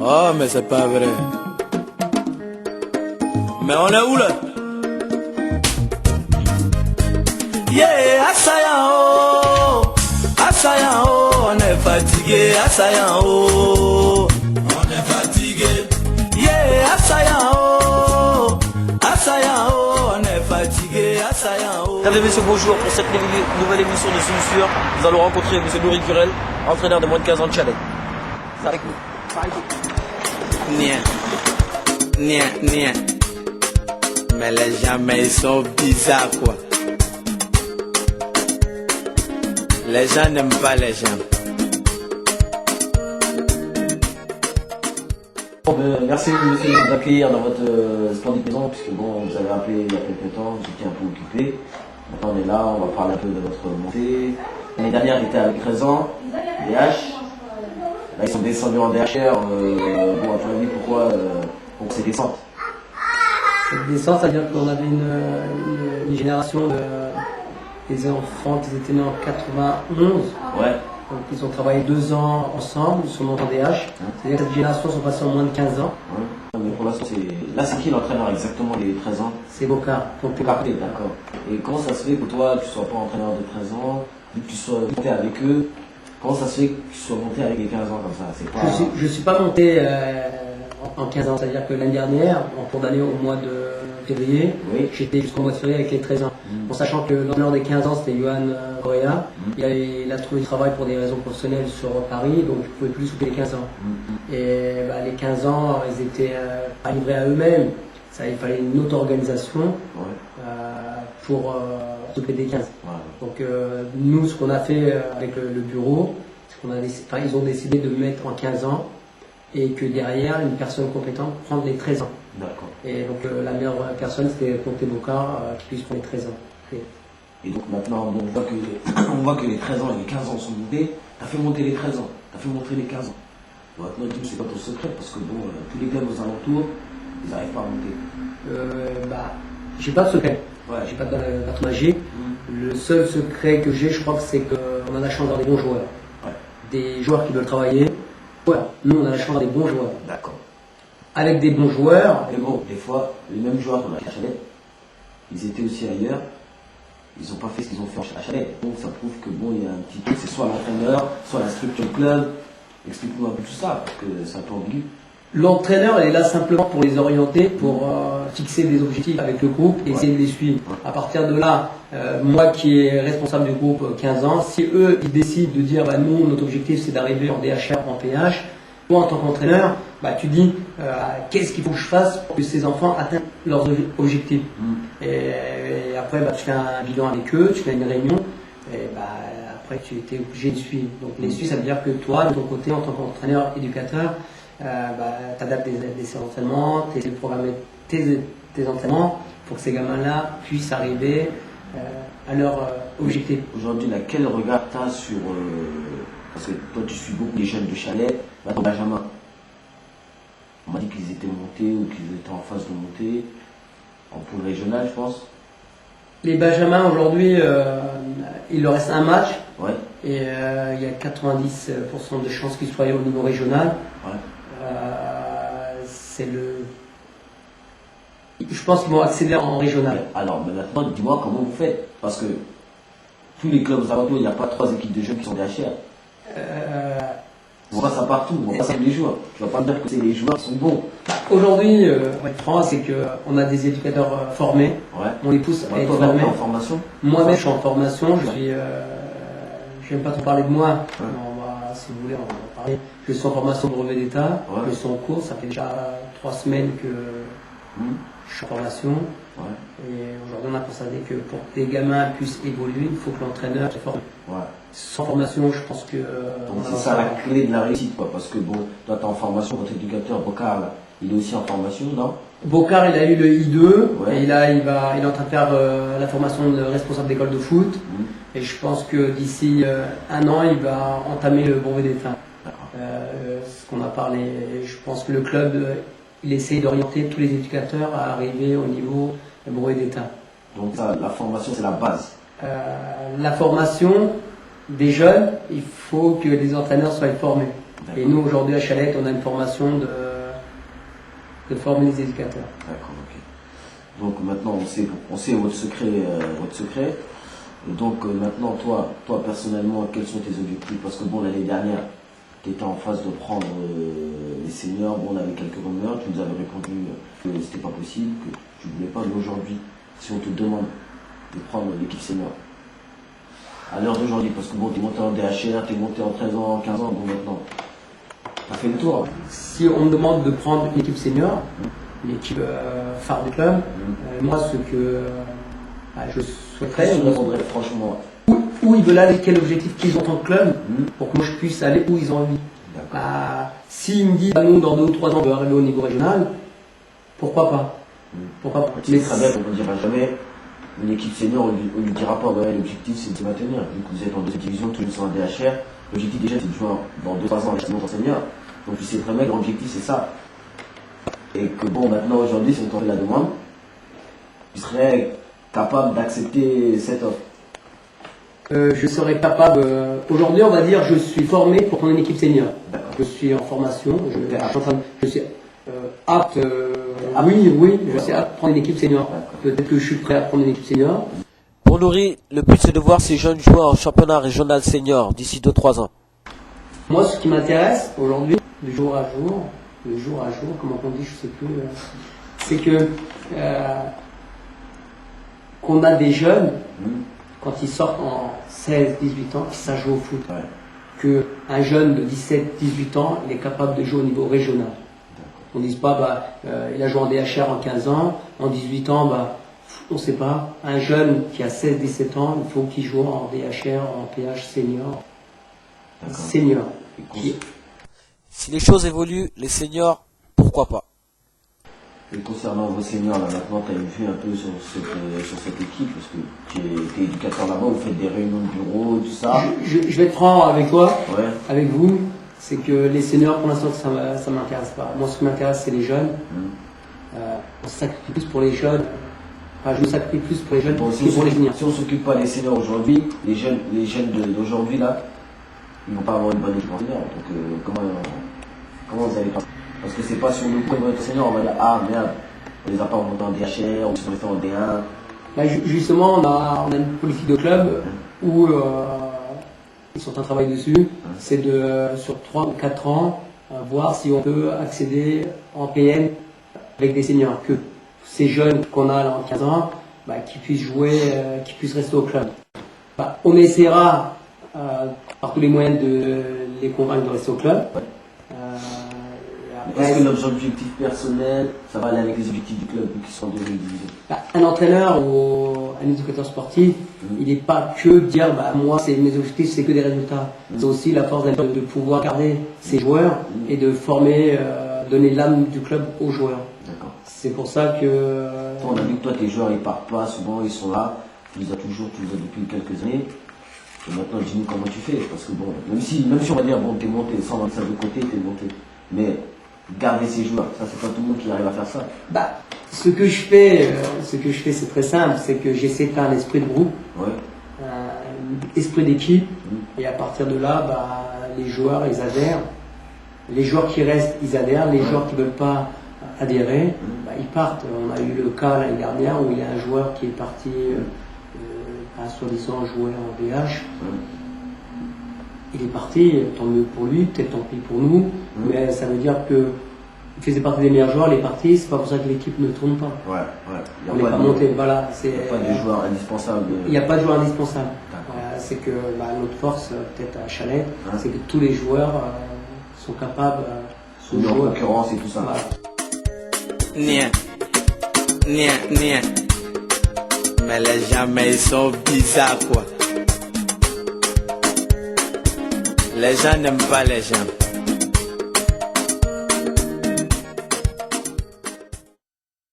Oh, mais c'est pas vrai. Mais on est où là? Yeah, assaillant, oh, assaillant, oh, on est fatigué, assaillant, oh, on est fatigué. Yeah, assaillant, oh, assaillant, oh, on est fatigué, assaillant, oh. Mesdames et messieurs, bonjour. Pour cette nouvelle émission de Soulsure, nous allons rencontrer M. Nouri Curel, entraîneur de moins de 15 ans de Chalet. C'est avec nous. Nia, nia, nia. Mais les gens, mais ils sont bizarres, quoi. Les gens n'aiment pas les gens. Merci monsieur de nous accueillir dans votre splendide maison, puisque bon, vous avez appelé il y a quelques temps, vous étiez un peu occupé. Maintenant on est là, on va parler un peu de votre montée. L'année dernière, il était avec 13 ans, DH. Là, ils sont descendus en DHR. Bon, à ton avis, pourquoi ces descentes? Cette descente, c'est-à-dire qu'on avait une génération des enfants qui étaient nés en 91. Ouais. Donc ils ont travaillé 2 ans ensemble, ils sont montés en DH. C'est-à-dire que cette génération sont passés en moins de 15 ans. Ouais. Mais pour l'instant, c'est qui l'entraîneur exactement les 13 ans? C'est Boca. Donc t'es Parfait, d'accord. Et comment ça se fait que toi, tu ne sois pas entraîneur de 13 ans, que tu sois monté avec eux? Comment ça se fait que tu sois monté avec les 15 ans comme ça? C'est pas... Je suis pas monté en 15 ans, c'est-à-dire que l'année dernière, en cours d'année au mois de février, Oui. j'étais jusqu'au mois de février avec les 13 ans. En sachant que l'entraîneur des 15 ans, c'était Johan Correa. Il a trouvé du travail pour des raisons professionnelles sur Paris, donc je ne pouvais plus souper les 15 ans. Et les 15 ans, ils étaient pas livrés à eux-mêmes. Il fallait une auto-organisation pour s'occuper des 15. Ouais. Donc nous, ce qu'on a fait avec le bureau, c'est qu'on a ils ont décidé de mettre en 15 ans et que derrière, une personne compétente prendre les 13 ans. D'accord. Et donc la meilleure personne, c'était Ponte Boca qui puisse prendre les 13 ans. Et donc maintenant, bon, on voit que les 13 ans et les 15 ans sont montés. Tu as fait monter les 13 ans, tu as fait montrer les 15 ans. Bon, maintenant, dis-moi, c'est pas ton secret, parce que bon, tous les clubs aux alentours, ils n'arrivent pas à monter. J'ai pas de secret. Ouais. J'ai pas de carte magique. Le seul secret que j'ai, je crois que c'est qu'on a la chance d'avoir des bons joueurs. Ouais. Des joueurs qui veulent travailler. Voilà, nous on a la chance d'avoir des bons joueurs. D'accord. Avec des bons joueurs. Mais bon, des fois, les mêmes joueurs qu'on a à Chalet, ils étaient aussi ailleurs. Ils n'ont pas fait ce qu'ils ont fait à Chalet. Donc ça prouve que bon, il y a un petit truc, c'est soit l'entraîneur, soit la structure club. Explique-nous un peu tout ça, parce que c'est un peu ambigu. L'entraîneur, il est là simplement pour les orienter, pour fixer des objectifs avec le groupe et essayer de les suivre. À partir de là, moi qui est responsable du groupe 15 ans, si eux, ils décident de dire, nous, notre objectif, c'est d'arriver en DHR, en PH, toi, en tant qu'entraîneur, tu dis, qu'est-ce qu'il faut que je fasse pour que ces enfants atteignent leurs objectifs. Et après, tu fais un bilan avec eux, tu fais une réunion, et après, tu étais obligé de suivre. Donc, les suivre, ça veut dire que toi, de ton côté, en tant qu'entraîneur, éducateur, tu adaptes des entraînements, tu programmes tes entraînements pour que ces gamins-là puissent arriver à leur objectif. Aujourd'hui, quel regard tu as sur. Parce que toi, tu suis beaucoup les jeunes de Chalet, ton Benjamin. On m'a dit qu'ils étaient montés ou qu'ils étaient en phase de montée, en poule régionale, je pense. Les Benjamins, aujourd'hui, il leur reste un match. Ouais. Et il y a 90% de chances qu'ils soient au niveau régional. Ouais. Je pense qu'ils vont accéder en régional. Alors, mais maintenant, dis-moi comment vous faites. Parce que tous les clubs aux alentours, il n'y a pas 3 équipes de jeunes qui sont DHR. On voit ça partout, on voit ça tous les jours. Tu ne vas pas me dire que c'est les joueurs qui sont bons. Aujourd'hui, pour être franc, c'est qu'on a des éducateurs formés. Ouais. On les pousse à être Toi, formés. en formation. Moi-même, je suis en formation. Je n'aime pas trop parler de moi. Ouais. Si vous voulez, on va en parler. Je suis en formation de brevet d'État. Ouais. Je suis en cours. Ça fait déjà 3 semaines que je suis en formation. Ouais. Et aujourd'hui, on a constaté que pour que les gamins puissent évoluer, il faut que l'entraîneur soit formé. Ouais. Sans formation, je pense que. Donc c'est ça la clé de la réussite, quoi. Parce que bon, toi, tu es en formation, votre éducateur, Bocard, là, il est aussi en formation, non? Bocard, il a eu le I2, Ouais. et là, il est en train de faire la formation de responsable d'école de foot. Et je pense que d'ici 1 an, il va entamer le brevet d'État. Ce qu'on a parlé. Et je pense que le club, il essaie d'orienter tous les éducateurs à arriver au niveau brevet d'État. Donc ça, la formation, c'est la base. La formation des jeunes, il faut que les entraîneurs soient formés. Et nous, aujourd'hui, à Chalette, on a une formation de former les éducateurs. D'accord, ok. Donc maintenant, on sait votre secret, Et donc maintenant, toi personnellement, quels sont tes objectifs? Parce que bon, l'année dernière, tu étais en phase de prendre les seniors. Bon, on avait quelques rumeurs, tu nous avais répondu que c'était pas possible, que tu voulais pas. Mais aujourd'hui, si on te demande de prendre l'équipe senior, à l'heure d'aujourd'hui, parce que bon, tu es monté en DHR, tu es monté en 13 ans, 15 ans, bon maintenant, tu as fait le tour. Si on me demande de prendre l'équipe senior, l'équipe phare du club, moi, ce que je souhaiterais, Je répondrais franchement. où ils veulent aller, quel objectif qu'ils ont en tant que club, pour que moi je puisse aller où ils ont envie. S'ils me disent, nous, dans 2 ou 3 ans, on veut arriver au niveau régional, pourquoi pas? Pourquoi pas? Mais très bien, on ne dira jamais. Une équipe senior, on ne lui dira pas, ouais, l'objectif c'est de se maintenir. Vu que vous êtes en deuxième division, tous les sont en DHR, l'objectif déjà c'est de jouer dans 2-3 ans en senior. Donc tu sais très bien que l'objectif c'est ça. Et que bon, maintenant aujourd'hui, si on t'en fait la demande, tu serais capable d'accepter cette offre. Je serais capable. Aujourd'hui, on va dire, je suis formé pour prendre une équipe senior. Je suis en formation. Je suis apte. Oui, je suis apte à prendre une équipe senior. Peut-être que je suis prêt à prendre une équipe senior. Pour Nouri, le but c'est de voir ces jeunes jouer en championnat régional senior d'ici 2-3 ans. Moi, ce qui m'intéresse aujourd'hui, du jour à jour, comment on dit, je sais plus, c'est que qu'on a des jeunes, quand ils sortent en 16-18 ans, qui savent jouer au foot. Qu'un jeune de 17-18 ans, il est capable de jouer au niveau régional. On ne dise pas, il a joué en DHR en 15 ans, en 18 ans, on ne sait pas. Un jeune qui a 16-17 ans, il faut qu'il joue en DHR, en PH senior. Senior. Si les choses évoluent, les seniors, pourquoi pas? Et concernant vos seniors, là maintenant, tu as une vue un peu sur cette équipe, parce que tu es éducateur là-bas, vous faites des réunions de bureau, tout ça. Je vais être franc avec toi, Ouais. avec vous, c'est que les seniors, pour l'instant, ça ne m'intéresse pas. Moi, ce qui m'intéresse, c'est les jeunes. On se sacrifie plus pour les jeunes. Enfin, je me sacrifie plus pour les jeunes Bon, que pour les juniors. Si on ne s'occupe pas des seniors aujourd'hui, les jeunes d'aujourd'hui, là, ils ne vont pas avoir une bonne équipe en senior. Donc, comment vous allez faire? Parce que c'est pas sur le point de notre senior, on va dire, ah merde, on les a pas remontés en DHR, on les fait en D1. Justement, on a une politique de club où ils sont en travail dessus. C'est sur 3 ou 4 ans, voir si on peut accéder en PN avec des seniors. Que ces jeunes qu'on a là en 15 ans, qui puissent jouer, qui puissent rester au club. On essaiera par tous les moyens de les convaincre de rester au club. Est-ce que leurs objectifs personnels, ça va aller avec les objectifs du club qui sont en deuxième division? Un entraîneur ou un éducateur sportif, il n'est pas que dire moi mes objectifs c'est que des résultats. C'est aussi la force de pouvoir garder ses joueurs et de former, donner l'âme du club aux joueurs. C'est pour ça que. On a vu que toi tes joueurs ils partent pas, souvent ils sont là, tu les as depuis quelques années. Et maintenant dis-nous comment tu fais, parce que bon, même si on va dire bon t'es monté, sans mettre ça de côté, t'es monté. Mais garder ses joueurs, ça c'est pas tout le monde qui arrive à faire ça. Ce que je fais, c'est très simple, c'est que j'essaie de faire un esprit de groupe, un esprit d'équipe, et à partir de là, les joueurs ils adhèrent, les joueurs qui restent ils adhèrent, les joueurs qui ne veulent pas adhérer, ils partent. On a eu le cas l'année dernière où il y a un joueur qui est parti, soi-disant jouer en DH. Il est parti, tant mieux pour lui, peut-être tant pis pour nous, mais ça veut dire que il faisait partie des meilleurs joueurs, il est parti, c'est pas pour ça que l'équipe ne tourne pas. On n'est pas monté, voilà. Il n'y a pas de joueur indispensable. Il n'y a pas de joueur indispensable. C'est que notre force, peut-être à Chalette, c'est que tous les joueurs sont capables de jouer en concurrence et tout ça. Mais les gens, ils sont bizarres, quoi. Les gens n'aiment pas les gens.